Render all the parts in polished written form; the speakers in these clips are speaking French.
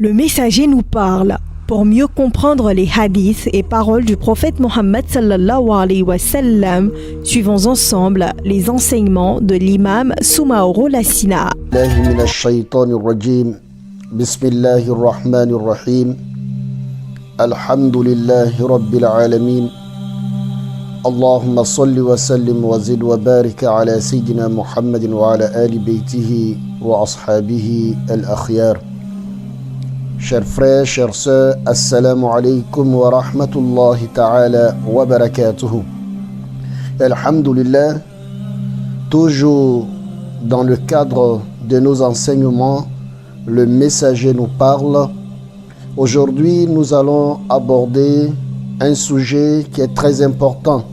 Le messager nous parle pour mieux comprendre les hadiths et paroles du prophète Mohammed sallallahu alayhi wa sallam. Suivons ensemble les enseignements de l'imam Soumaoro Lassina. Bismillahirrahmanirrahim. Alhamdulillahi rabbil alamin. Allahumma salli wa sallim wa zid wa barik ala sayyidina Muhammadin wa ala ali baytihi wa ashabihi al-akhyar. Chers frères, chères sœurs, assalamu alaikum wa rahmatullahi ta'ala wa barakatuhu. Alhamdulillah, toujours dans le cadre de nos enseignements, le messager nous parle. Aujourd'hui, nous allons aborder un sujet qui est très important.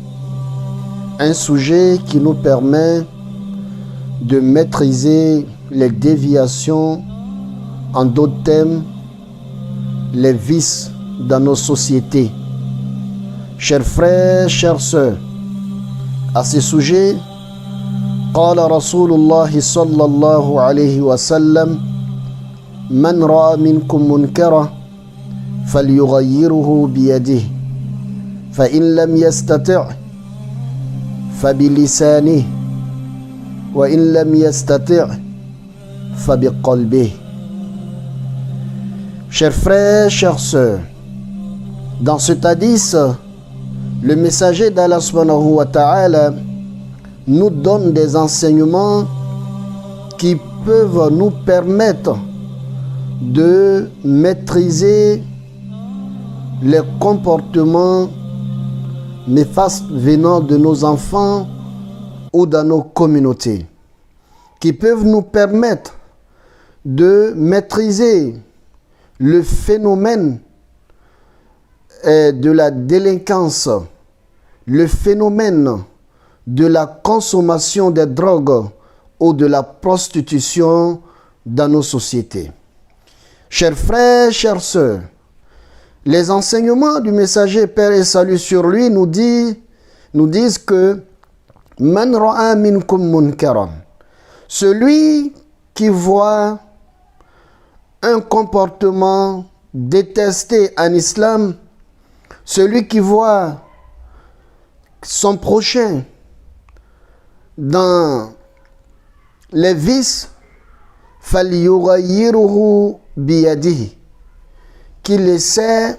Un sujet qui nous permet de maîtriser les déviations, en d'autres termes, les vices dans nos sociétés. Chers frères, chères sœurs, à ce sujet, قال رسول الله صلى الله عليه وسلم من رأى منكم منكرا فليغيره بيده فإن لم يستطع فبلسانه وإن لم يستطع فبقلبه. Chers frères, chères sœurs, dans cet hadith, le messager d'Allah subhanahu wa ta'ala nous donne des enseignements qui peuvent nous permettre de maîtriser les comportements néfastes venant de nos enfants ou dans nos communautés, qui peuvent nous permettre de maîtriser le phénomène de la délinquance, le phénomène de la consommation des drogues ou de la prostitution dans nos sociétés. Chers frères, chères sœurs, les enseignements du messager Père et Salut sur lui nous disent que Man ra'a minkum munkaran, celui qui voit un comportement détesté en islam, celui qui voit son prochain dans les vices, falyughayyirhu biyadihi, qu'il essaie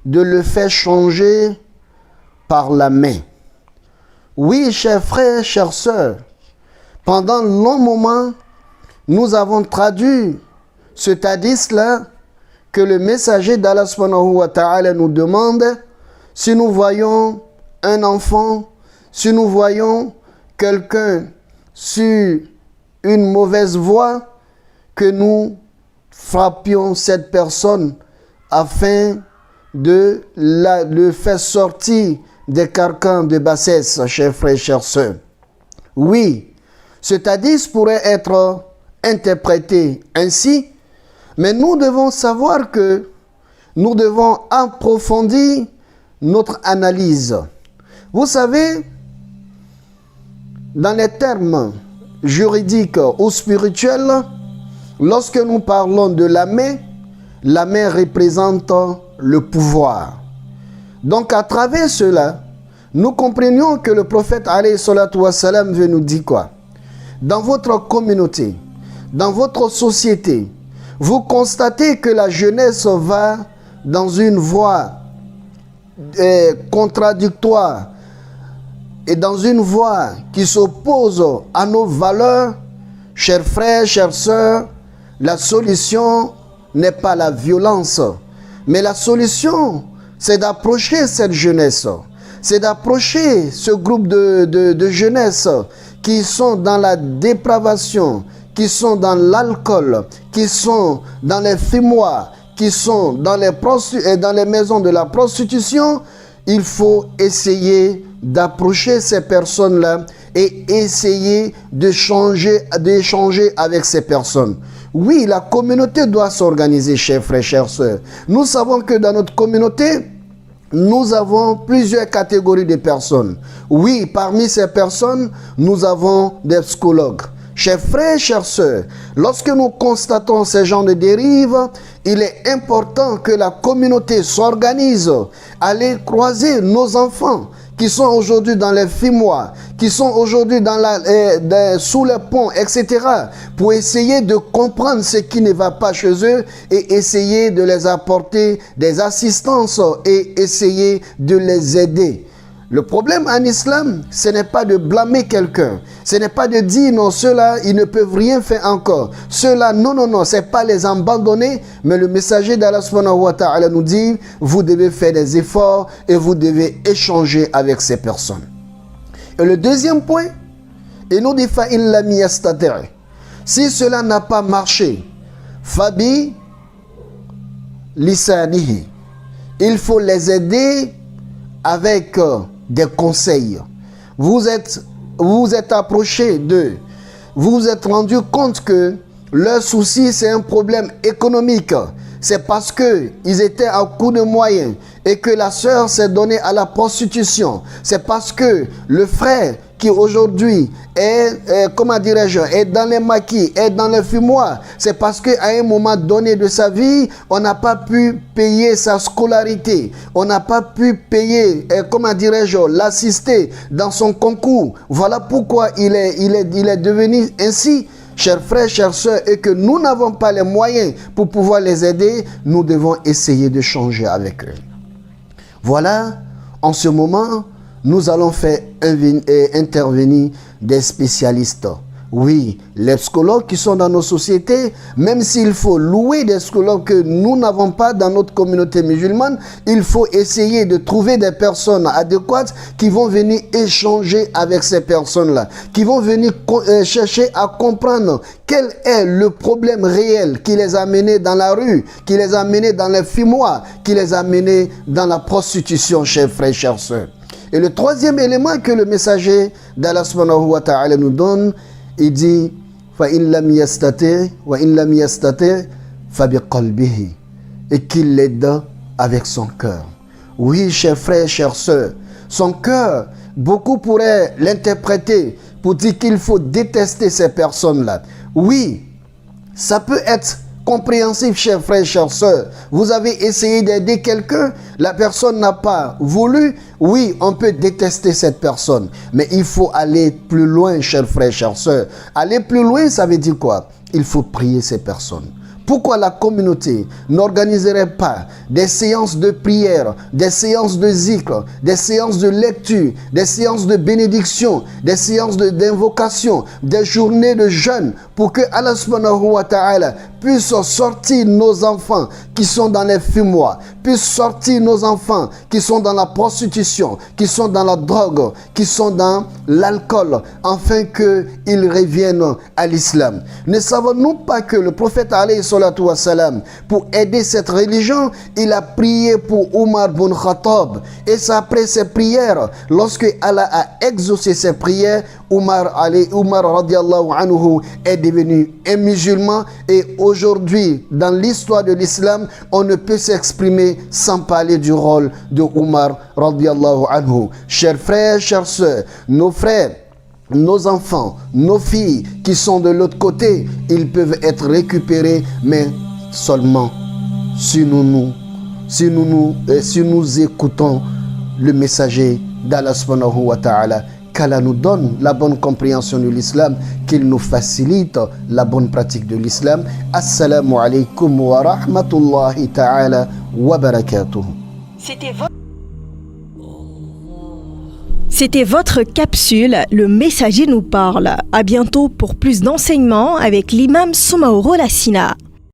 de le faire changer par la main. Oui, chers frères, chères sœurs, pendant un long moment, nous avons traduit cet hadith-là que le messager d'Allah subhanahu wa ta'ala nous demande si nous voyons un enfant, si nous voyons quelqu'un sur une mauvaise voie, que nous frappions cette personne afin de le faire sortir des carcans de bassesse, chers frères et chères sœurs. Oui, cet hadith pourrait être interprété ainsi, mais nous devons savoir que nous devons approfondir notre analyse. Vous savez, dans les termes juridiques ou spirituels, lorsque nous parlons de la main représente le pouvoir. Donc à travers cela, nous comprenions que le prophète alayhi salatu wa salam veut nous dire quoi? Dans votre communauté, dans votre société, vous constatez que la jeunesse va dans une voie contradictoire et dans une voie qui s'oppose à nos valeurs. Chers frères, chères sœurs, la solution n'est pas la violence, mais la solution, c'est d'approcher cette jeunesse, c'est d'approcher ce groupe de jeunesse qui sont dans la dépravation, qui sont dans l'alcool, qui sont dans les fumoirs, qui sont dans les maisons de la prostitution. Il faut essayer d'approcher ces personnes-là et essayer d'échanger avec ces personnes. Oui, la communauté doit s'organiser, chers frères, chères sœurs. Nous savons que dans notre communauté, nous avons plusieurs catégories de personnes. Oui, parmi ces personnes, nous avons des psychologues. chers frères, chères sœurs, lorsque nous constatons ces genres de dérives, il est important que la communauté s'organise, aller croiser nos enfants qui sont aujourd'hui dans les fumoirs, qui sont aujourd'hui sous les ponts, etc., pour essayer de comprendre ce qui ne va pas chez eux et essayer de les apporter des assistances et essayer de les aider. Le problème en islam, ce n'est pas de blâmer quelqu'un. Ce n'est pas de dire non, ceux-là, ils ne peuvent rien faire encore. Ceux-là, non, ce n'est pas les abandonner. Mais le messager d'Allah subhanahu wa ta'ala nous dit, vous devez faire des efforts et vous devez échanger avec ces personnes. Et le deuxième point, il nous dit, fa in lam yastati'. Si cela n'a pas marché, fabi lisanihi. Il faut les aider avec des conseils. Vous êtes approché d'eux. Vous vous êtes rendu compte que leur souci, c'est un problème économique. C'est parce qu'ils étaient à court de moyens et que la sœur s'est donnée à la prostitution. C'est parce que le frère qui aujourd'hui est dans les maquis, est dans les fumoirs, c'est parce qu'à un moment donné de sa vie, on n'a pas pu payer sa scolarité, on n'a pas pu payer, l'assister dans son concours. Voilà pourquoi il est devenu ainsi. Chers frères, chères sœurs, et que nous n'avons pas les moyens pour pouvoir les aider, nous devons essayer de changer avec eux. Voilà, en ce moment, nous allons faire intervenir des spécialistes. Oui, les psychologues qui sont dans nos sociétés, même s'il faut louer des psychologues que nous n'avons pas dans notre communauté musulmane, il faut essayer de trouver des personnes adéquates qui vont venir échanger avec ces personnes-là, qui vont venir chercher à comprendre quel est le problème réel qui les a menés dans la rue, qui les a menés dans les fumoirs, qui les a menés dans la prostitution, chers frères, chères sœurs. Et le troisième élément que le messager d'Allah subhanahu wa ta'ala nous donne, il dit fa in lam yastati wa in lam yastati fa bi qalbihi, et qu'il l'aide avec son cœur. Oui, chers frères, chères sœurs, son cœur, beaucoup pourraient l'interpréter pour dire qu'il faut détester ces personnes-là. Oui, ça peut être compréhensif, chers frères, chères sœurs. Vous avez essayé d'aider quelqu'un, la personne n'a pas voulu. Oui, on peut détester cette personne, mais il faut aller plus loin, chers frères, chères sœurs. Aller plus loin, ça veut dire quoi? Il faut prier ces personnes. Pourquoi la communauté n'organiserait pas des séances de prière, des séances de zikr, des séances de lecture, des séances de bénédiction, des séances d'invocation, des journées de jeûne pour que Allah subhanahu wa ta'ala puisse sortir nos enfants qui sont dans les fumoirs, puisse sortir nos enfants qui sont dans la prostitution, qui sont dans la drogue, qui sont dans l'alcool, afin qu'ils reviennent à l'islam. Ne savons-nous pas que le prophète alayhi salatu wassalam, pour aider cette religion, il a prié pour Omar ibn Khattab, et c'est après ses prières, lorsque Allah a exaucé ses prières, Omar radiallahu anhu est devenu un musulman, et aujourd'hui, dans l'histoire de l'islam, on ne peut s'exprimer sans parler du rôle de Omar radiallahu anhu. Chers frères, chères sœurs, nos frères, nos enfants, nos filles qui sont de l'autre côté, ils peuvent être récupérés, mais seulement si nous écoutons le messager d'Allah subhanahu wa ta'ala, qu'Allah nous donne la bonne compréhension de l'islam, qu'il nous facilite la bonne pratique de l'islam. Assalamu alaikum wa rahmatullahi ta'ala wa barakatuh. C'était votre capsule, le messager nous parle. À bientôt pour plus d'enseignements avec l'imam Soumaoro Lassina.